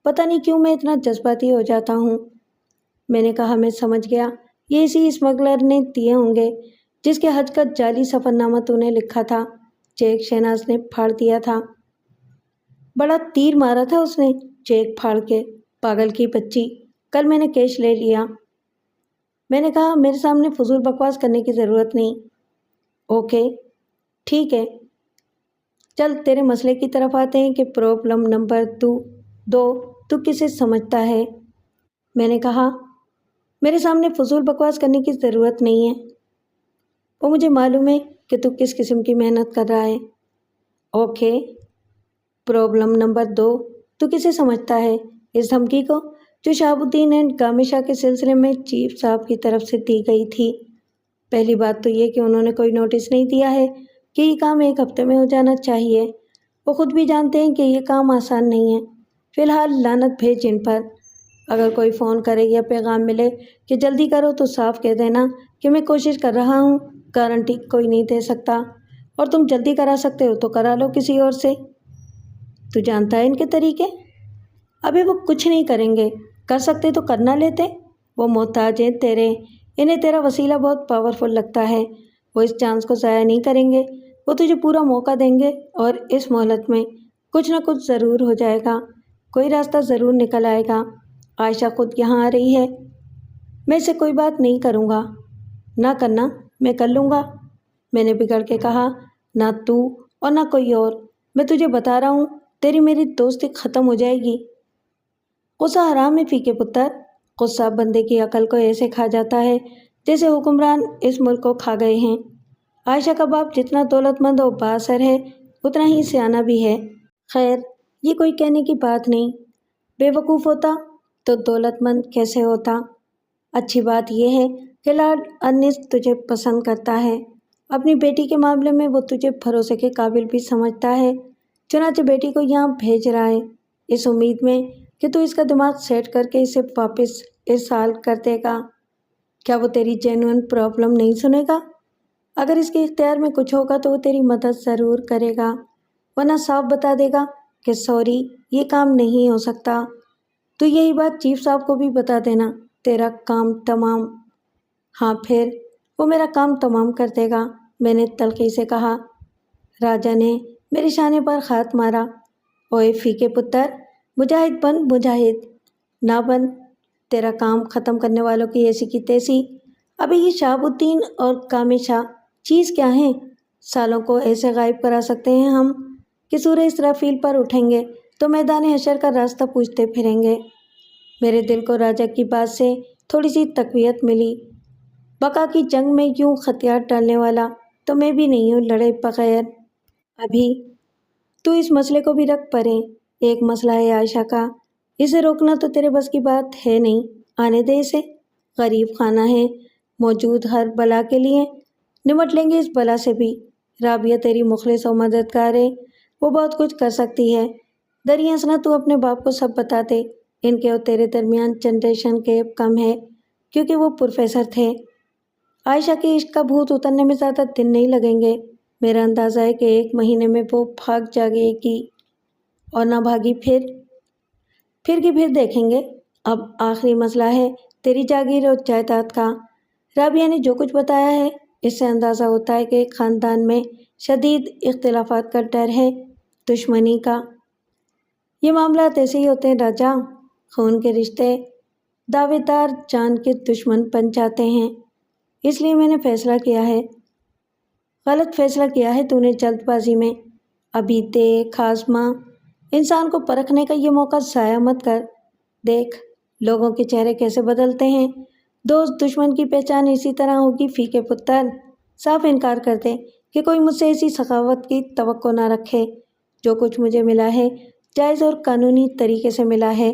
پتہ نہیں کیوں میں اتنا جذباتی ہو جاتا ہوں۔ میں نے کہا، میں سمجھ گیا، یہ اسی اسمگلر نے دیے ہوں گے جس کے حج کا جعلی سفر نامہ تو نے لکھا تھا۔ چیک شہناز نے پھاڑ دیا تھا۔ بڑا تیر مارا تھا اس نے چیک پھاڑ کے، پاگل کی بچی۔ کل میں نے کیش لے لیا۔ میں نے کہا، میرے سامنے فضول بکواس کرنے کی ضرورت نہیں۔ اوکے ٹھیک ہے، چل تیرے مسئلے کی طرف آتے ہیں کہ پرابلم نمبر 2 تو کسے سمجھتا ہے؟ میں نے کہا، میرے سامنے فضول بکواس کرنے کی ضرورت نہیں ہے، وہ مجھے معلوم ہے کہ تو کس قسم کی محنت کر رہا ہے۔ اوکے، پرابلم نمبر 2 تو کسے سمجھتا ہے؟ اس دھمکی کو جو شہاب الدین اینڈ گامشہ کے سلسلے میں چیف صاحب کی طرف سے دی گئی تھی۔ پہلی بات تو یہ کہ انہوں نے کوئی نوٹس نہیں دیا ہے کہ یہ کام 1 ہفتے میں ہو جانا چاہیے۔ وہ خود بھی جانتے ہیں کہ یہ کام آسان نہیں ہے۔ فی الحال لعنت بھیج ان پر۔ اگر کوئی فون کرے یا پیغام ملے کہ جلدی کرو تو صاف کہہ دینا کہ میں کوشش کر رہا ہوں، گارنٹی کوئی نہیں دے سکتا، اور تم جلدی کرا سکتے ہو تو کرا لو کسی اور سے۔ تو جانتا ہے ان کے طریقے؟ ابھی وہ کچھ نہیں کریں گے، کر سکتے تو کرنا لیتے۔ وہ محتاج ہیں تیرے، انہیں تیرا وسیلہ بہت پاورفل لگتا ہے۔ وہ اس چانس کو ضائع نہیں کریں گے، وہ تجھے پورا موقع دیں گے، اور اس مہلت میں کچھ نہ کچھ ضرور ہو جائے گا، کوئی راستہ ضرور نکل آئے گا۔ عائشہ خود یہاں آ رہی ہے۔ میں اسے کوئی بات نہیں کروں گا۔ نہ کرنا، میں کر لوں گا، میں نے بگڑ کے کہا۔ نہ تو اور نہ کوئی اور، میں تجھے بتا رہا ہوں، تیری میری دوستی ختم ہو جائے گی۔ غصہ حرام ہے فیکے پتر، غصہ بندے کی عقل کو ایسے کھا جاتا ہے جیسے حکمران اس ملک کو کھا گئے ہیں۔ عائشہ کا باپ جتنا دولت مند اور بااثر ہے اتنا ہی سیانہ بھی ہے۔ خیر، یہ کوئی کہنے کی بات نہیں، بے وقوف ہوتا تو دولت مند کیسے ہوتا۔ اچھی بات یہ ہے کہ لارڈ ارنسٹ تجھے پسند کرتا ہے، اپنی بیٹی کے معاملے میں وہ تجھے بھروسے کے قابل بھی سمجھتا ہے، چنانچہ بیٹی کو یہاں بھیج رہا ہے اس امید میں کہ تو اس کا دماغ سیٹ کر کے اسے واپس ارسال کر دے گا۔ کیا وہ تیری جینوئن پرابلم نہیں سنے گا؟ اگر اس کے اختیار میں کچھ ہوگا تو وہ تیری مدد ضرور کرے گا، ورنہ صاف بتا دے گا کہ سوری، یہ کام نہیں ہو سکتا۔ تو یہی بات چیف صاحب کو بھی بتا دینا، تیرا کام تمام۔ ہاں پھر وہ میرا کام تمام کر دے گا، میں نے تلخی سے کہا۔ راجا نے میرے شانے پر ہاتھ مارا۔ اوئے فیکے پتر، مجاہد بن مجاہد، نہ بن، تیرا کام ختم کرنے والوں کی ایسی کی تیسی۔ ابھی یہ شہاب الدین اور کامل شاہ چیز کیا ہیں؟ سالوں کو ایسے غائب کرا سکتے ہیں ہم کہ سورہ اسرافیل پر اٹھیں گے تو میدان حشر کا راستہ پوچھتے پھریں گے۔ میرے دل کو راجا کی بات سے تھوڑی سی تقویت ملی۔ بقا کی جنگ میں یوں ہتھیار ڈالنے والا تو میں بھی نہیں ہوں لڑے بغیر۔ ابھی تو اس مسئلے کو بھی رکھ پرے، ایک مسئلہ ہے عائشہ کا، اسے روکنا تو تیرے بس کی بات ہے نہیں، آنے دے اسے، غریب خانہ ہے، موجود ہر بلا کے لیے نمٹ لیں گے اس بلا سے بھی۔ رابعہ تیری مخلص و مددگار ہے، وہ بہت کچھ کر سکتی ہے۔ دریاسنا تو اپنے باپ کو سب بتا دے، ان کے اور تیرے درمیان جنریشن گیپ کم ہے کیونکہ وہ پروفیسر تھے۔ عائشہ کے عشق کا بھوت اترنے میں زیادہ دن نہیں لگیں گے، میرا اندازہ ہے کہ 1 مہینے میں وہ بھاگ جائے گی، اور نہ بھاگی پھر دیکھیں گے۔ اب آخری مسئلہ ہے تیری جاگیر اور جائیداد کا۔ رابعہ نے جو کچھ بتایا ہے اس سے اندازہ ہوتا ہے کہ خاندان میں شدید اختلافات کا ڈر ہے، دشمنی کا۔ یہ معاملات ایسے ہی ہوتے ہیں راجا، خون کے رشتے دعوے دار جان کے دشمن بن جاتے ہیں۔ اس لیے میں نے فیصلہ کیا ہے، غلط فیصلہ کیا ہے تو نے جلد بازی میں۔ ابھی دیکھ آزما، انسان کو پرکھنے کا یہ موقع ضائع مت کر۔ دیکھ لوگوں کے چہرے کیسے بدلتے ہیں، دوست دشمن کی پہچان اسی طرح ہوگی۔ فیکے پتر، صاف انکار کر دے کہ کوئی مجھ سے ایسی سخاوت کی توقع نہ رکھے۔ جو کچھ مجھے ملا ہے جائز اور قانونی طریقے سے ملا ہے،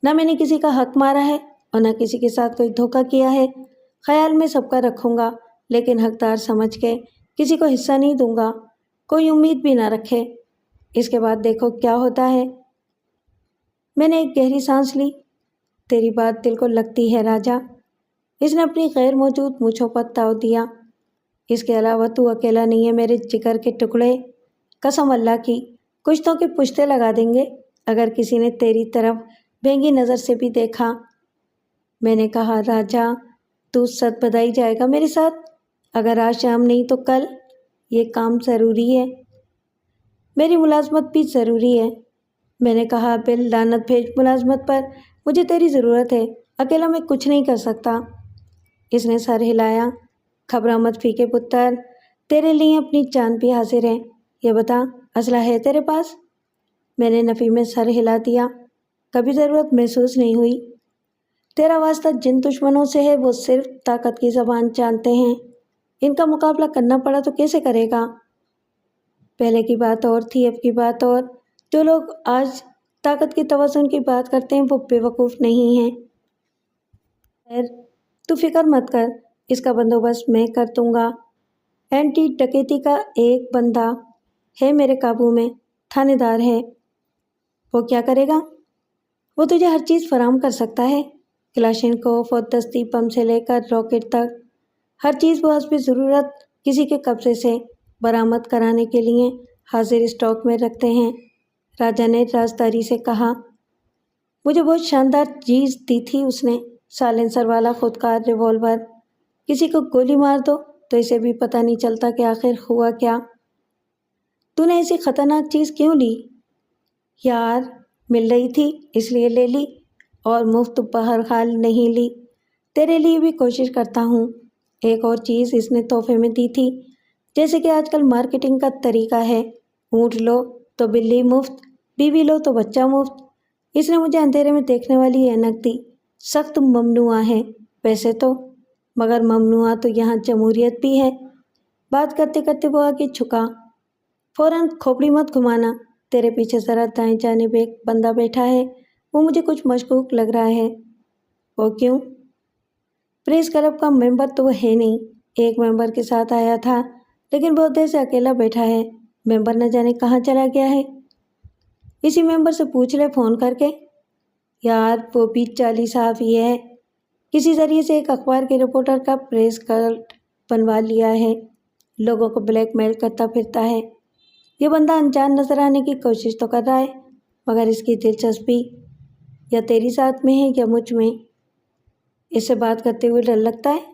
نہ میں نے کسی کا حق مارا ہے اور نہ کسی کے ساتھ کوئی دھوکہ کیا ہے۔ خیال میں سب کا رکھوں گا لیکن حقدار سمجھ کے کسی کو حصہ نہیں دوں گا، کوئی امید بھی نہ رکھے۔ اس کے بعد دیکھو کیا ہوتا ہے۔ میں نے ایک گہری سانس لی۔ تیری بات دل کو لگتی ہے راجا۔ اس نے اپنی غیر موجود مونچھوں پر تاؤ دیا۔ اس کے علاوہ تو اکیلا نہیں ہے میرے جگر کے ٹکڑے، قسم اللہ کی، کچھ تو کے پشتے لگا دیں گے اگر کسی نے تیری طرف بھینگی نظر سے بھی دیکھا۔ میں نے کہا راجا تو سد بدائی جائے گا میرے ساتھ، اگر آج شام نہیں تو کل، یہ کام ضروری ہے، میری ملازمت بھی ضروری ہے۔ میں نے کہا بل لعنت بھیج ملازمت پر، مجھے تیری ضرورت ہے، اکیلا میں کچھ نہیں کر سکتا۔ اس نے سر ہلایا۔ گھبرا مت فیکے پتر، تیرے لیے اپنی جان بھی حاضر ہے۔ یہ بتا اسلحہ ہے تیرے پاس؟ میں نے نفی میں سر ہلا دیا۔ کبھی ضرورت محسوس نہیں ہوئی۔ تیرا واسطہ جن دشمنوں سے ہے وہ صرف طاقت کی زبان جانتے ہیں، ان کا مقابلہ کرنا پڑا تو کیسے کرے گا؟ پہلے کی بات اور تھی، اب کی بات اور۔ جو لوگ آج طاقت کی توازن کی بات کرتے ہیں وہ بے وقوف نہیں ہیں۔ خیر تو فکر مت کر، اس کا بندوبست میں کر دوں گا۔ اینٹی ڈکیتی کا ایک بندہ ہے میرے قابو میں، تھانے دار ہے۔ وہ کیا کرے گا؟ وہ تجھے ہر چیز فراہم کر سکتا ہے، کلاشنکوف اور دستی بم سے لے کر راکٹ تک، ہر چیز وہ حسب ضرورت کسی کے قبضے سے برآمد کرانے کے لیے حاضر اسٹاک میں رکھتے ہیں۔ راجا نے رازداری سے کہا۔ مجھے بہت شاندار چیز دی تھی اس نے، سائلنسر والا خودکار ریوالور۔ کسی کو گولی مار دو تو اسے بھی پتہ نہیں چلتا کہ آخر ہوا کیا۔ تو نے ایسی خطرناک چیز کیوں لی؟ یار مل رہی تھی اس لیے لے لی، اور مفت بہرحال نہیں لی۔ تیرے لیے بھی کوشش کرتا ہوں۔ ایک اور چیز اس نے تحفے میں دی تھی، جیسے کہ آج کل مارکیٹنگ کا طریقہ ہے، اونٹ لو تو بلی مفت، بیوی لو تو بچہ مفت۔ اس نے مجھے اندھیرے میں دیکھنے والی اینک دی۔ سخت ممنوع ہے ویسے تو، مگر ممنوع تو یہاں جمہوریت بھی ہے۔ بات کرتے کرتے وہ آگے جھکا۔ فوراً کھوپڑی مت گھمانا، تیرے پیچھے ذرا دائیں جانب ایک بندہ بیٹھا ہے، وہ مجھے کچھ مشکوک لگ رہا ہے۔ وہ کیوں؟ پریس کلب کا ممبر تو وہ ہے نہیں، ایک ممبر کے ساتھ آیا تھا لیکن بہت دیر سے اکیلا بیٹھا ہے، ممبر نہ جانے کہاں چلا گیا ہے۔ اسی ممبر سے پوچھ لے فون کر کے۔ یار وہ بھی جعلی صحافی ہے، کسی ذریعے سے ایک اخبار کے رپورٹر کا پریس کارڈ بنوا لیا ہے، لوگوں کو بلیک میل کرتا پھرتا ہے۔ یہ بندہ انجان نظر آنے کی کوشش تو کر رہا ہے، مگر اس کی دلچسپی یا تیری ساتھ میں ہے یا مجھ میں۔ اس سے بات کرتے ہوئے ڈر لگتا ہے۔